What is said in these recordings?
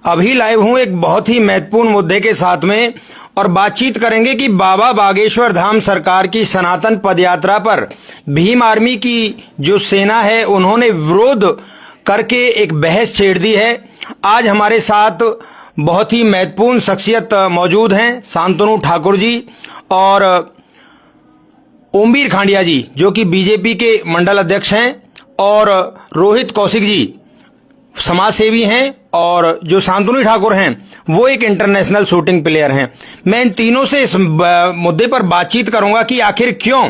अभी लाइव हूं एक बहुत ही महत्वपूर्ण मुद्दे के साथ में और बातचीत करेंगे कि बाबा बागेश्वर धाम सरकार की सनातन पदयात्रा पर भीम आर्मी की जो सेना है उन्होंने विरोध करके एक बहस छेड़ दी है। आज हमारे साथ बहुत ही महत्वपूर्ण शख्सियत मौजूद हैं, शांतनु ठाकुर जी और ओमवीर खांडिया जी जो कि बीजेपी के मंडल अध्यक्ष हैं, और रोहित कौशिक जी समाज सेवी हैं, और जो शांतनु ठाकुर हैं वो एक इंटरनेशनल शूटिंग प्लेयर हैं। मैं इन तीनों से इस मुद्दे पर बातचीत करूंगा कि आखिर क्यों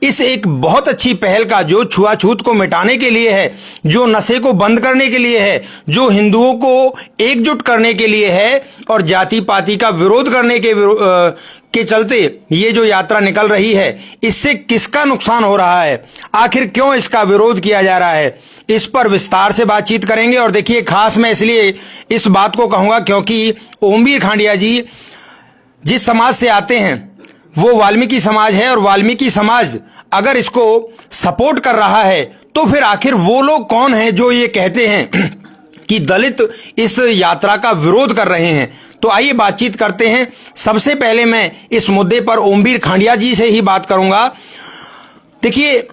इस एक बहुत अच्छी पहल का, जो छुआछूत को मिटाने के लिए है, जो नशे को बंद करने के लिए है, जो हिंदुओं को एकजुट करने के लिए है और जाति पाति का विरोध करने के चलते ये जो यात्रा निकल रही है, इससे किसका नुकसान हो रहा है, आखिर क्यों इसका विरोध किया जा रहा है, इस पर विस्तार से बातचीत करेंगे। और देखिए, खास मैं इसलिए इस बात को कहूंगा क्योंकि ओमवीर खांडिया जी जिस समाज से आते हैं वो वाल्मीकि समाज है, और वाल्मीकि समाज अगर इसको सपोर्ट कर रहा है तो फिर आखिर वो लोग कौन हैं जो ये कहते हैं कि दलित इस यात्रा का विरोध कर रहे हैं। तो आइए बातचीत करते हैं। सबसे पहले मैं इस मुद्दे पर ओमवीर खांडिया जी से ही बात करूंगा। देखिए,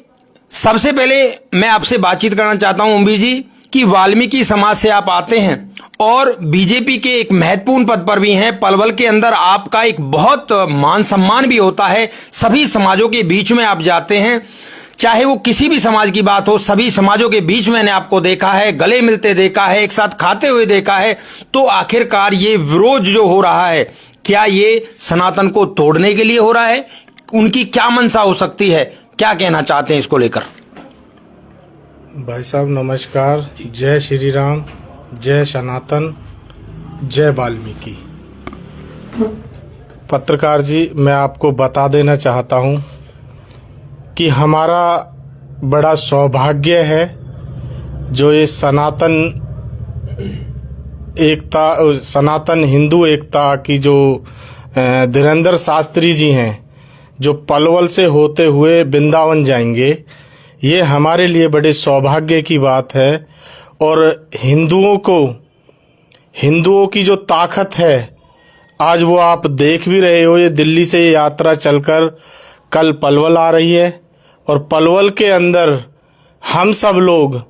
सबसे पहले मैं आपसे बातचीत करना चाहता हूं ओमवीर जी कि वाल्मीकि समाज से आप आते हैं और बीजेपी के एक महत्वपूर्ण पद पर भी हैं। पलवल के अंदर आपका एक बहुत मान सम्मान भी होता है, सभी समाजों के बीच में आप जाते हैं, चाहे वो किसी भी समाज की बात हो, सभी समाजों के बीच मैंने आपको देखा है, गले मिलते देखा है, एक साथ खाते हुए देखा है। तो आखिरकार ये विरोध जो हो रहा है, क्या ये सनातन को तोड़ने के लिए हो रहा है? उनकी क्या मंशा हो सकती है? क्या कहना चाहते हैं इसको लेकर? भाई साहब नमस्कार। जय श्री राम, जय सनातन, जय वाल्मीकि। पत्रकार जी, मैं आपको बता देना चाहता हूं कि हमारा बड़ा सौभाग्य है जो ये सनातन हिंदू एकता की जो धीरेंद्र शास्त्री जी हैं, जो पलवल से होते हुए वृंदावन जाएंगे, ये हमारे लिए बड़े सौभाग्य की बात है। और हिंदुओं की जो ताकत है आज वो आप देख भी रहे हो। ये दिल्ली से यात्रा चलकर कल पलवल आ रही है, और पलवल के अंदर हम सब लोग,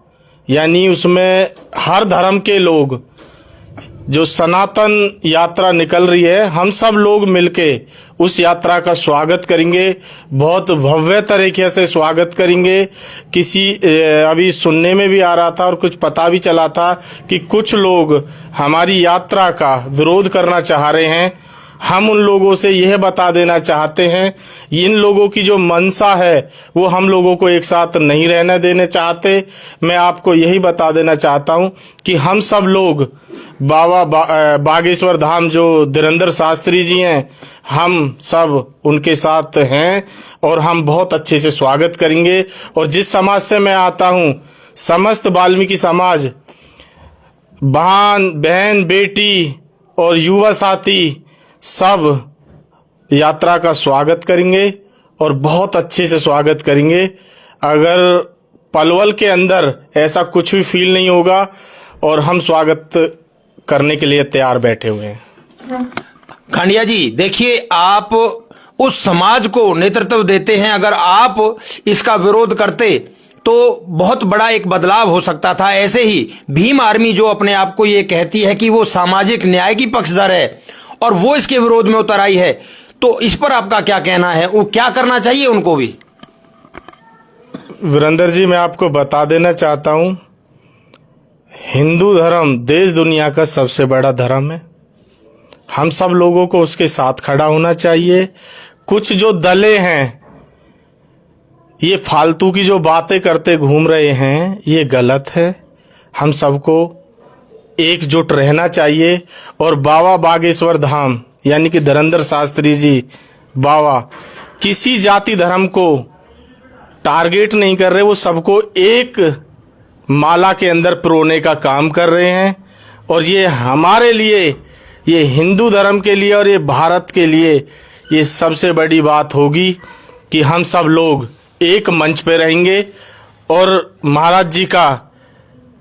यानी उसमें हर धर्म के लोग, जो सनातन यात्रा निकल रही है, हम सब लोग मिलके उस यात्रा का स्वागत करेंगे, बहुत भव्य तरीके से स्वागत करेंगे। अभी सुनने में भी आ रहा था और कुछ पता भी चला था कि कुछ लोग हमारी यात्रा का विरोध करना चाह रहे हैं। हम उन लोगों से यह बता देना चाहते हैं, इन लोगों की जो मंशा है वो हम लोगों को एक साथ नहीं रहने देने चाहते। मैं आपको यही बता देना चाहता हूं कि हम सब लोग बाबा बागेश्वर धाम जो धीरेंद्र शास्त्री जी हैं, हम सब उनके साथ हैं और हम बहुत अच्छे से स्वागत करेंगे। और जिस समाज से मैं आता हूं, समस्त वाल्मीकि समाज, बहन बेटी और युवा साथी सब यात्रा का स्वागत करेंगे और बहुत अच्छे से स्वागत करेंगे। अगर पलवल के अंदर ऐसा कुछ भी फील नहीं होगा, और हम स्वागत करने के लिए तैयार बैठे हुए हैं। खांडिया जी, देखिए, आप उस समाज को नेतृत्व देते हैं। अगर आप इसका विरोध करते तो बहुत बड़ा एक बदलाव हो सकता था। ऐसे ही भीम आर्मी जो अपने आप को ये कहती है कि वो सामाजिक न्याय की पक्षधर है और वो इसके विरोध में उतर आई है, तो इस पर आपका क्या कहना है? वो क्या करना चाहिए उनको भी? वीरेंद्र जी, मैं आपको बता देना चाहता हूं, हिंदू धर्म देश दुनिया का सबसे बड़ा धर्म है। हम सब लोगों को उसके साथ खड़ा होना चाहिए। कुछ जो दले हैं, ये फालतू की जो बातें करते घूम रहे हैं, ये गलत है। हम सबको एकजुट रहना चाहिए। और बाबा बागेश्वर धाम यानी कि धीरेंद्र शास्त्री जी बाबा किसी जाति धर्म को टारगेट नहीं कर रहे, वो सबको एक माला के अंदर पिरोने का काम कर रहे हैं। और ये हमारे लिए, ये हिंदू धर्म के लिए और ये भारत के लिए ये सबसे बड़ी बात होगी कि हम सब लोग एक मंच पे रहेंगे और महाराज जी का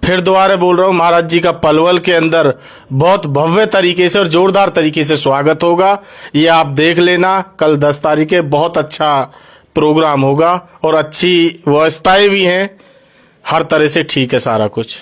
फिर दोबारा बोल रहा हूँ, महाराज जी का पलवल के अंदर बहुत भव्य तरीके से और जोरदार तरीके से स्वागत होगा। ये आप देख लेना, कल 10 तारीख है, बहुत अच्छा प्रोग्राम होगा और अच्छी व्यवस्थाएं भी हैं, हर तरह से ठीक है सारा कुछ।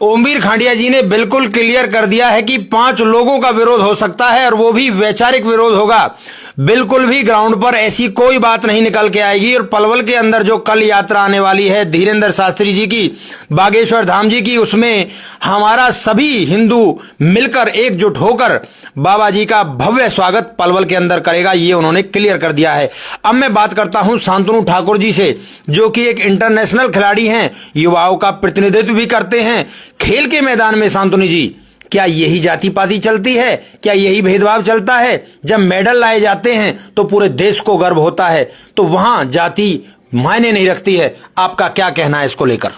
ओमवीर खांडिया जी ने बिल्कुल क्लियर कर दिया है कि 5 लोगों का विरोध हो सकता है और वो भी वैचारिक विरोध होगा। बिल्कुल भी ग्राउंड पर ऐसी कोई बात नहीं निकल के आएगी। और पलवल के अंदर जो कल यात्रा आने वाली है धीरेन्द्र शास्त्री जी की, बागेश्वर धाम जी की, उसमें हमारा सभी हिंदू मिलकर एकजुट होकर बाबा जी का भव्य स्वागत पलवल के अंदर करेगा, ये उन्होंने क्लियर कर दिया है। अब मैं बात करता हूं शांतनु ठाकुर जी से, जो कि एक इंटरनेशनल खिलाड़ी हैं, युवाओं का प्रतिनिधित्व भी करते हैं खेल के मैदान में। शांतनु जी, क्या यही जाति पाति चलती है? क्या यही भेदभाव चलता है? जब मेडल लाए जाते हैं तो पूरे देश को गर्व होता है, तो वहां जाति मायने नहीं रखती है। आपका क्या कहना है इसको लेकर?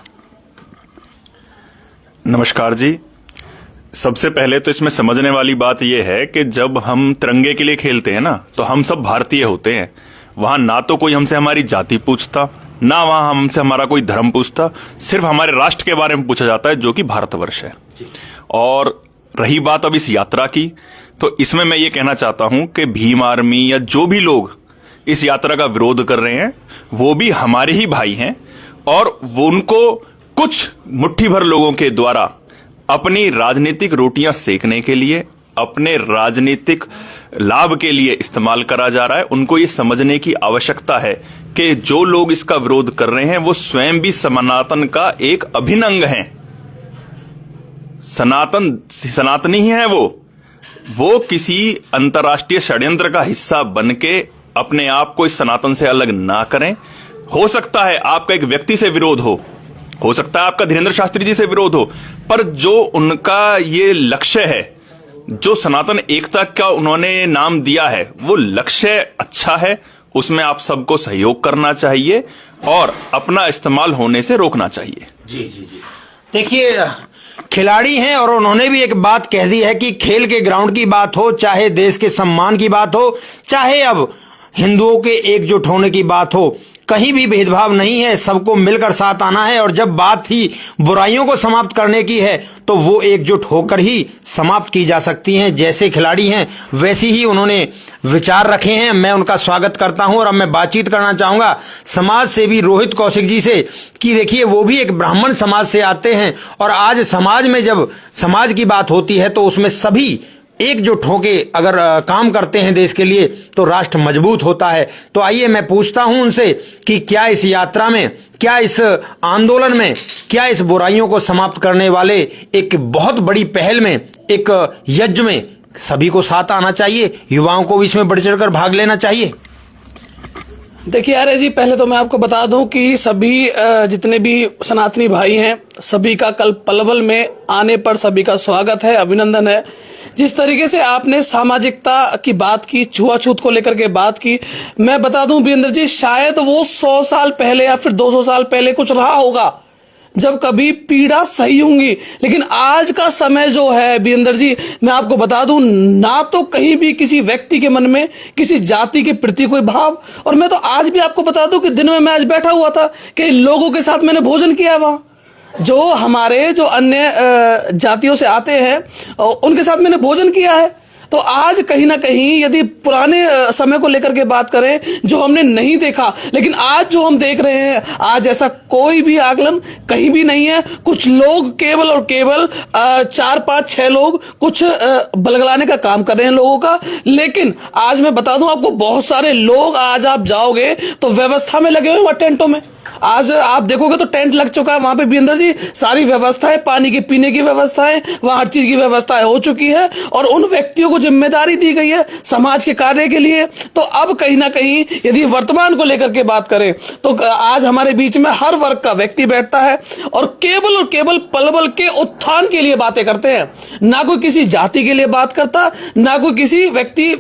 नमस्कार जी। सबसे पहले तो इसमें समझने वाली बात यह है कि जब हम तिरंगे के लिए खेलते हैं ना, तो हम सब भारतीय होते हैं। वहां ना तो कोई हमसे हमारी जाति पूछता, ना वहां हमसे हमारा कोई धर्म पूछता, सिर्फ हमारे राष्ट्र के बारे में पूछा जाता है, जो कि भारतवर्ष है। और रही बात अब इस यात्रा की, तो इसमें मैं ये कहना चाहता हूं कि भीम आर्मी या जो भी लोग इस यात्रा का विरोध कर रहे हैं, वो भी हमारे ही भाई हैं और वो उनको कुछ मुट्ठी भर लोगों के द्वारा अपनी राजनीतिक रोटियां सेकने के लिए, अपने राजनीतिक लाभ के लिए इस्तेमाल करा जा रहा है। उनको ये समझने की आवश्यकता है कि जो लोग इसका विरोध कर रहे हैं वो स्वयं भी सनातन का एक अभिन्न अंग हैं। सनातनी ही है वो किसी अंतर्राष्ट्रीय षड्यंत्र का हिस्सा बन के अपने आप को इस सनातन से अलग ना करें। हो सकता है आपका एक व्यक्ति से विरोध हो सकता है आपका धीरेन्द्र शास्त्री जी से विरोध हो, पर जो उनका ये लक्ष्य है, जो सनातन एकता का उन्होंने नाम दिया है, वो लक्ष्य अच्छा है। उसमें आप सबको सहयोग करना चाहिए और अपना इस्तेमाल होने से रोकना चाहिए। जी जी जी, देखिए खिलाड़ी हैं और उन्होंने भी एक बात कह दी है कि खेल के ग्राउंड की बात हो, चाहे देश के सम्मान की बात हो, चाहे अब हिंदुओं के एकजुट होने की बात हो, कहीं भी भेदभाव नहीं है, सबको मिलकर साथ आना है। और जब बात ही बुराइयों को समाप्त करने की है तो वो एकजुट होकर ही समाप्त की जा सकती हैं। जैसे खिलाड़ी हैं वैसे ही उन्होंने विचार रखे हैं, मैं उनका स्वागत करता हूं। और अब मैं बातचीत करना चाहूंगा समाज सेवी रोहित कौशिक जी से कि देखिए वो भी एक ब्राह्मण समाज से आते हैं और आज समाज में जब समाज की बात होती है तो उसमें सभी एकजुट होके अगर काम करते हैं देश के लिए तो राष्ट्र मजबूत होता है। तो आइए मैं पूछता हूं उनसे कि क्या इस यात्रा में, क्या इस आंदोलन में, क्या इस बुराइयों को समाप्त करने वाले एक बहुत बड़ी पहल में, एक यज्ञ में सभी को साथ आना चाहिए, युवाओं को भी इसमें बढ़ चढ़कर भाग लेना चाहिए? देखिए आर्य जी, पहले तो मैं आपको बता दूं कि सभी जितने भी सनातनी भाई हैं, सभी का कल पलवल में आने पर सभी का स्वागत है, अभिनंदन है। जिस तरीके से आपने सामाजिकता की बात की, छुआछूत को लेकर के बात की, मैं बता दूं वीरेंद्र जी, शायद वो 100 साल पहले या फिर 200 साल पहले कुछ रहा होगा जब कभी पीड़ा सही होंगी। लेकिन आज का समय जो है वीरेंद्र जी, मैं आपको बता दूं, ना तो कहीं भी किसी व्यक्ति के मन में किसी जाति के प्रति कोई भाव। और मैं तो आज भी आपको बता दूं कि दिन में मैं आज बैठा हुआ था कि लोगों के साथ मैंने भोजन किया, वहां जो हमारे जो अन्य जातियों से आते हैं उनके साथ मैंने भोजन किया है। तो आज कहीं ना कहीं यदि पुराने समय को लेकर के बात करें जो हमने नहीं देखा, लेकिन आज जो हम देख रहे हैं, आज ऐसा कोई भी आकलन कहीं भी नहीं है। कुछ लोग केवल और केवल 4, 5, 6 लोग कुछ बलगलाने का काम कर रहे हैं लोगों का। लेकिन आज मैं बता दूं आपको, बहुत सारे लोग आज आप जाओगे तो व्यवस्था में लगे हुए वहां टेंटों में। आज आप देखोगे तो टेंट लग चुका है वहां पे वीरेंद्र जी, सारी व्यवस्था है, पानी के पीने की व्यवस्था है, वहां हर चीज की व्यवस्था हो चुकी है और उन व्यक्तियों को जिम्मेदारी दी गई है समाज के कार्य के लिए। तो अब कहीं ना कहीं यदि वर्तमान को लेकर के बात करें तो आज हमारे बीच में हर वर्ग का व्यक्ति बैठता है और केवल पलवल के उत्थान के लिए बातें करते हैं। ना कोई किसी जाति के लिए बात करता, ना कोई किसी व्यक्ति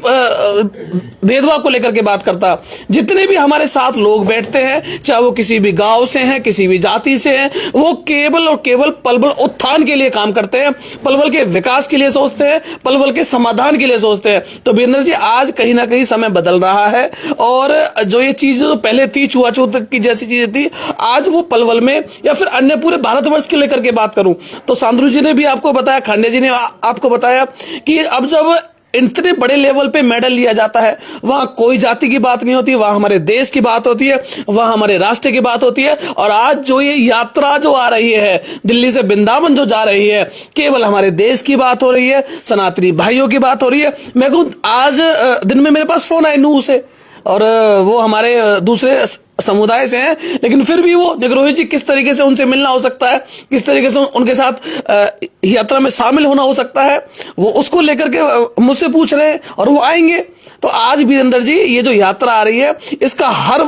भेदभाव को लेकर के बात करता। जितने भी हमारे साथ लोग बैठते हैं, चाहे वो किसी किसी भी गांव से हैं, किसी भी जाति से हैं, वो केवल और केवल पलवल उत्थान के लिए काम करते हैं, पलवल के विकास के लिए सोचते हैं, पलवल के समाधान के लिए सोचते हैं। तो वीरेंद्र जी, आज कहीं ना कहीं समय बदल रहा है और जो ये चीजें जो पहले थी, छुआछूत की जैसी चीजें थी, आज वो पलवल में या फिर अन्य पूरे भारतवर्ष के लेकर के बात करूं तो सांद्रू जी ने भी आपको बताया, खांडे जी ने आपको बताया कि अब जब इतने बड़े लेवल पे मेडल लिया जाता है, वहां कोई जाति की बात नहीं होती, वहां हमारे देश की बात होती है, वहां हमारे राष्ट्र की बात होती है। और आज जो ये यात्रा जो आ रही है, दिल्ली से वृंदावन जो जा रही है, केवल हमारे देश की बात हो रही है, सनातनी भाइयों की बात हो रही है। मैं कहूं, आज दिन में मेरे पास फोन आए नूह से, और वो हमारे दूसरे समुदाय से हैं, लेकिन फिर भी वो निग्रोही जी किस तरीके से उनसे मिलना हो सकता है, किस तरीके से उनके साथ यात्रा में शामिल होना हो सकता है, वो उसको लेकर के मुझसे पूछ रहे हैं और वो आएंगे। तो आज वीरेंद्र जी, ये जो यात्रा आ रही है, इसका हर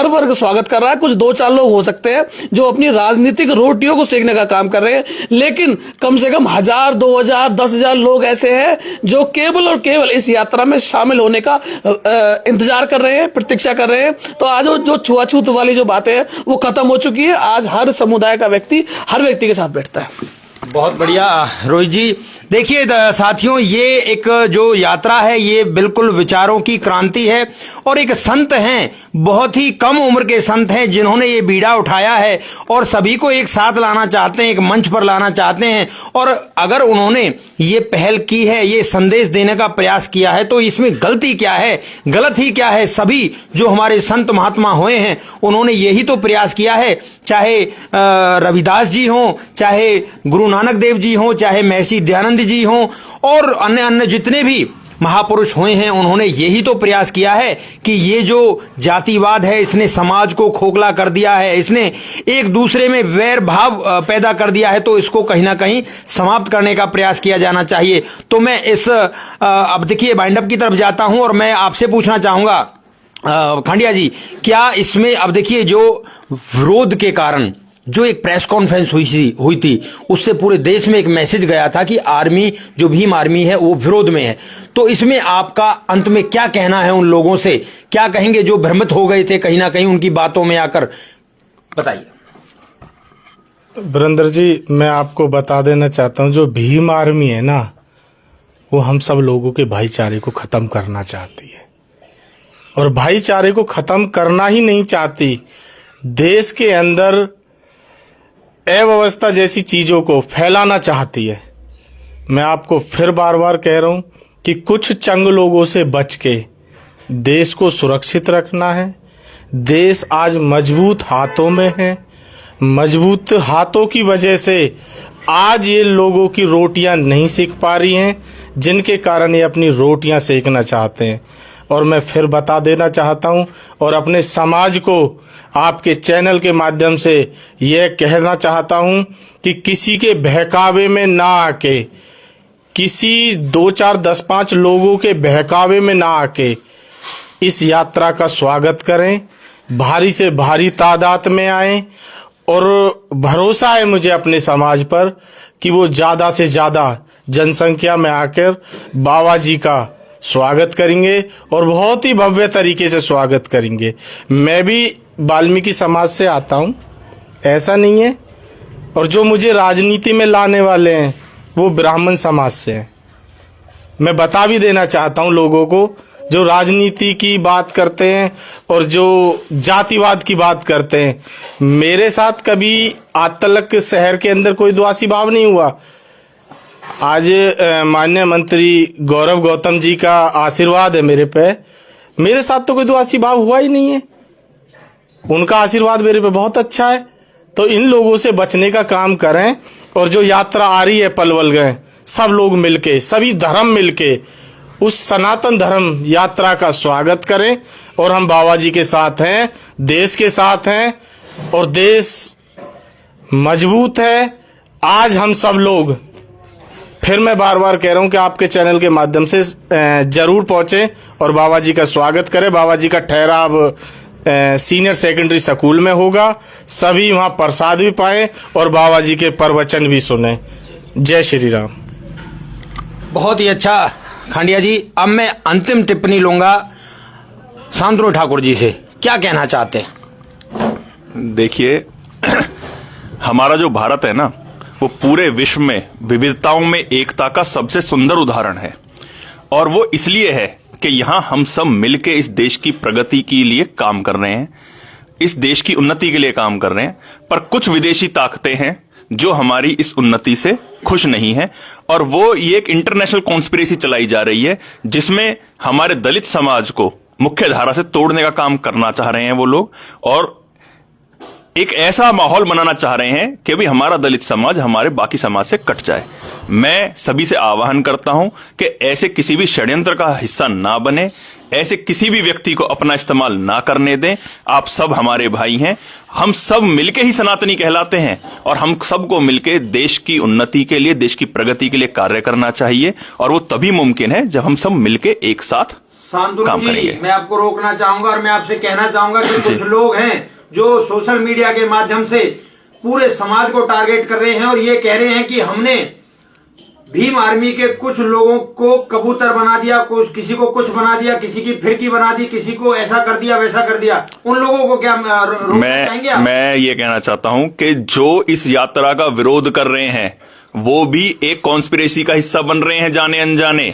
वर्ग स्वागत कर रहा है। कुछ 2-4 लोग हो सकते हैं जो अपनी राजनीतिक रोटियों को सेकने का काम कर रहे हैं, लेकिन कम से कम 1000, 2000, 10,000 लोग ऐसे हैं जो केवल और केवल इस यात्रा में शामिल होने का इंतजार कर रहे हैं, प्रतीक्षा कर रहे हैं। तो आज जो छुआछूत वाली जो बातें हैं वो खत्म हो चुकी है। आज हर समुदाय का व्यक्ति हर व्यक्ति के साथ बैठता है। बहुत बढ़िया रोहित जी। देखिए साथियों, ये एक जो यात्रा है ये बिल्कुल विचारों की क्रांति है और एक संत हैं, बहुत ही कम उम्र के संत हैं जिन्होंने ये बीड़ा उठाया है और सभी को एक साथ लाना चाहते हैं, एक मंच पर लाना चाहते हैं। और अगर उन्होंने ये पहल की है, ये संदेश देने का प्रयास किया है, तो इसमें गलती क्या है, गलत ही क्या है। सभी जो हमारे संत महात्मा हुए हैं उन्होंने यही तो प्रयास किया है, चाहे रविदास जी हों, चाहे गुरु नानक देव जी हों, चाहे महर्षि दयानंद जी हों और अन्य अन्य जितने भी महापुरुष हुए हैं, उन्होंने यही तो प्रयास किया है कि ये जो जातिवाद है इसने समाज को खोखला कर दिया है, इसने एक दूसरे में वैर भाव पैदा कर दिया है, तो इसको कहीं ना कहीं समाप्त करने का प्रयास किया जाना चाहिए। तो मैं इस अब देखिए वाइंड अप की तरफ जाता हूं और मैं आपसे पूछना चाहूंगा खांडिया जी, क्या इसमें अब देखिए जो विरोध के कारण जो एक प्रेस कॉन्फ्रेंस हुई थी उससे पूरे देश में एक मैसेज गया था कि आर्मी, जो भीम आर्मी है वो विरोध में है, तो इसमें आपका अंत में क्या कहना है उन लोगों से, क्या कहेंगे जो भ्रमित हो गए थे कहीं ना कहीं उनकी बातों में आकर, बताइए। वीरेंद्र जी, मैं आपको बता देना चाहता हूं, जो भीम आर्मी है ना, वो हम सब लोगों के भाईचारे को खत्म करना चाहती है और भाईचारे को खत्म करना ही नहीं चाहती, देश के अंदर अव्यवस्था जैसी चीजों को फैलाना चाहती है। मैं आपको फिर बार बार कह रहा हूं कि कुछ चंग लोगों से बच के देश को सुरक्षित रखना है। देश आज मजबूत हाथों में है, मजबूत हाथों की वजह से आज ये लोगों की रोटियां नहीं सेक पा रही हैं, जिनके कारण ये अपनी रोटियां सेकना चाहते हैं। और मैं फिर बता देना चाहता हूं और अपने समाज को आपके चैनल के माध्यम से यह कहना चाहता हूं कि किसी के बहकावे में ना आके, किसी 2, 4, 10, 5 लोगों के बहकावे में ना आके इस यात्रा का स्वागत करें, भारी से भारी तादाद में आए। और भरोसा है मुझे अपने समाज पर कि वो ज्यादा से ज्यादा जनसंख्या में आकर बाबा जी का स्वागत करेंगे और बहुत ही भव्य तरीके से स्वागत करेंगे। मैं भी वाल्मीकि समाज से आता हूं, ऐसा नहीं है, और जो मुझे राजनीति में लाने वाले हैं वो ब्राह्मण समाज से हैं। मैं बता भी देना चाहता हूं लोगों को, जो राजनीति की बात करते हैं और जो जातिवाद की बात करते हैं, मेरे साथ कभी आज तक शहर के अंदर कोई द्वासी भाव नहीं हुआ। आज माननीय मंत्री गौरव गौतम जी का आशीर्वाद है मेरे पे, मेरे साथ तो कोई द्वासी भाव हुआ ही नहीं है, उनका आशीर्वाद मेरे पे बहुत अच्छा है। तो इन लोगों से बचने का काम करें और जो यात्रा आ रही है पलवल गए, सब लोग मिलके, सभी धर्म मिलके उस सनातन धर्म यात्रा का स्वागत करें। और हम बाबा जी के साथ हैं, देश के साथ हैं और देश मजबूत है। आज हम सब लोग, फिर मैं बार बार कह रहा हूं कि आपके चैनल के माध्यम से जरूर पहुंचे और बाबा जी का स्वागत करें। बाबा जी का ठहराव सीनियर सेकेंडरी स्कूल में होगा, सभी वहां प्रसाद भी पाएं और बाबा जी के प्रवचन भी सुने। जय श्री राम। बहुत ही अच्छा खांडिया जी। अब मैं अंतिम टिप्पणी लूंगा शांतनु ठाकुर जी से, क्या कहना चाहते हैं? देखिए, हमारा जो भारत है ना, वो पूरे विश्व में विविधताओं में एकता का सबसे सुंदर उदाहरण है। और वो इसलिए है कि यहां हम सब मिलके इस देश की प्रगति के लिए काम कर रहे हैं, इस देश की उन्नति के लिए काम कर रहे हैं। पर कुछ विदेशी ताकतें हैं जो हमारी इस उन्नति से खुश नहीं है, और वो ये एक इंटरनेशनल कॉन्स्पिरेसी चलाई जा रही है जिसमें हमारे दलित समाज को मुख्य धारा से तोड़ने का काम करना चाह रहे हैं वो लोग, और एक ऐसा माहौल बनाना चाह रहे हैं कि भी हमारा दलित समाज हमारे बाकी समाज से कट जाए। मैं सभी से आह्वान करता हूं कि ऐसे किसी भी षड्यंत्र का हिस्सा ना बने, ऐसे किसी भी व्यक्ति को अपना इस्तेमाल ना करने दें। आप सब हमारे भाई हैं, हम सब मिलके ही सनातनी कहलाते हैं, और हम सबको मिलके देश की उन्नति के लिए, देश की प्रगति के लिए कार्य करना चाहिए, और वो तभी मुमकिन है जब हम सब मिलके एक साथ काम करेंगे। मैं आपको रोकना चाहूंगा और मैं आपसे कहना चाहूंगा कि कुछ लोग हैं जो सोशल मीडिया के माध्यम से पूरे समाज को टारगेट कर रहे हैं और ये कह रहे हैं कि हमने भीम आर्मी के कुछ लोगों को कबूतर बना दिया, कुछ किसी को कुछ बना दिया, किसी की फिरकी बना दी, किसी को ऐसा कर दिया वैसा कर दिया। उन लोगों को क्या रोकना चाहेंगे आप? मैं ये कहना चाहता हूं कि जो इस यात्रा का विरोध कर रहे हैं वो भी एक कॉन्स्पिरेसी का हिस्सा बन रहे हैं जाने अनजाने,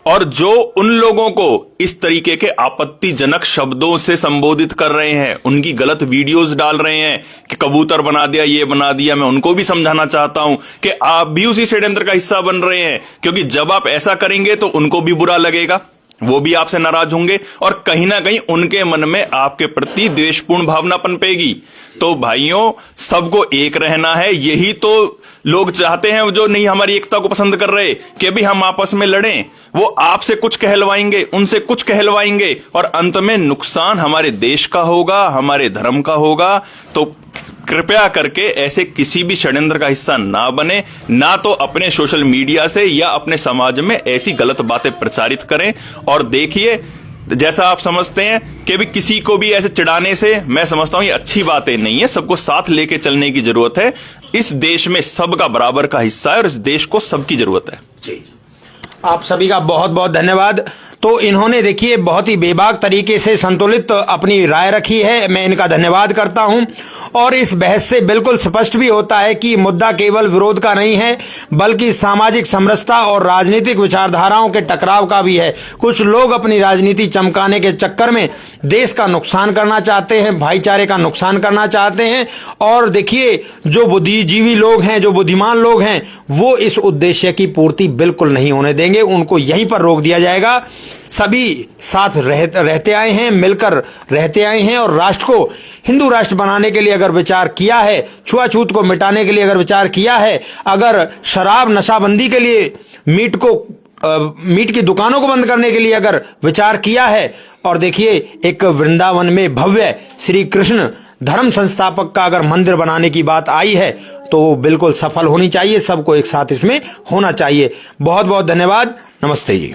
और जो उन लोगों को इस तरीके के आपत्तिजनक शब्दों से संबोधित कर रहे हैं, उनकी गलत वीडियोस डाल रहे हैं कि कबूतर बना दिया, ये बना दिया, मैं उनको भी समझाना चाहता हूं कि आप भी उसी षड्यंत्र का हिस्सा बन रहे हैं, क्योंकि जब आप ऐसा करेंगे तो उनको भी बुरा लगेगा, वो भी आपसे नाराज होंगे, और कहीं ना कहीं उनके मन में आपके प्रति द्वेषपूर्ण भावना पनपेगी। तो भाइयों, सबको एक रहना है, यही तो लोग चाहते हैं जो नहीं हमारी एकता को पसंद कर रहे कि भी हम आपस में लड़ें। वो आपसे कुछ कहलवाएंगे, उनसे कुछ कहलवाएंगे, और अंत में नुकसान हमारे देश का होगा, हमारे धर्म का होगा। तो कृपया करके ऐसे किसी भी षड्यंत्र का हिस्सा ना बने, ना तो अपने सोशल मीडिया से या अपने समाज में ऐसी गलत बातें प्रचारित करें। और देखिए, जैसा आप समझते हैं कि भी किसी को भी ऐसे चिढ़ाने से, मैं समझता हूं ये अच्छी बातें नहीं है। सबको साथ लेके चलने की जरूरत है। इस देश में सबका बराबर का हिस्सा है और इस देश को सबकी जरूरत है। आप सभी का बहुत बहुत धन्यवाद। तो इन्होंने देखिए बहुत ही बेबाक तरीके से संतुलित अपनी राय रखी है, मैं इनका धन्यवाद करता हूं। और इस बहस से बिल्कुल स्पष्ट भी होता है कि मुद्दा केवल विरोध का नहीं है, बल्कि सामाजिक समरसता और राजनीतिक विचारधाराओं के टकराव का भी है। कुछ लोग अपनी राजनीति चमकाने के चक्कर में देश का नुकसान करना चाहते हैं, भाईचारे का नुकसान करना चाहते हैं। और देखिए, जो बुद्धिजीवी लोग हैं, जो बुद्धिमान लोग हैं, वो इस उद्देश्य की पूर्ति बिल्कुल नहीं होने देंगे, उनको यहीं पर रोक दिया जाएगा। सभी साथ रहते आए हैं, मिलकर रहते आए हैं, और राष्ट्र को हिंदू राष्ट्र बनाने के लिए अगर विचार किया है, छुआछूत को मिटाने के लिए अगर विचार किया है, अगर शराब नशाबंदी के लिए, मीट की दुकानों को बंद करने के लिए अगर विचार किया है, और देखिए एक वृंदावन में भव्य श्री कृष्ण धर्म संस्थापक का अगर मंदिर बनाने की बात आई है, तो बिल्कुल सफल होनी चाहिए, सबको एक साथ इसमें होना चाहिए। बहुत बहुत धन्यवाद। नमस्ते जी।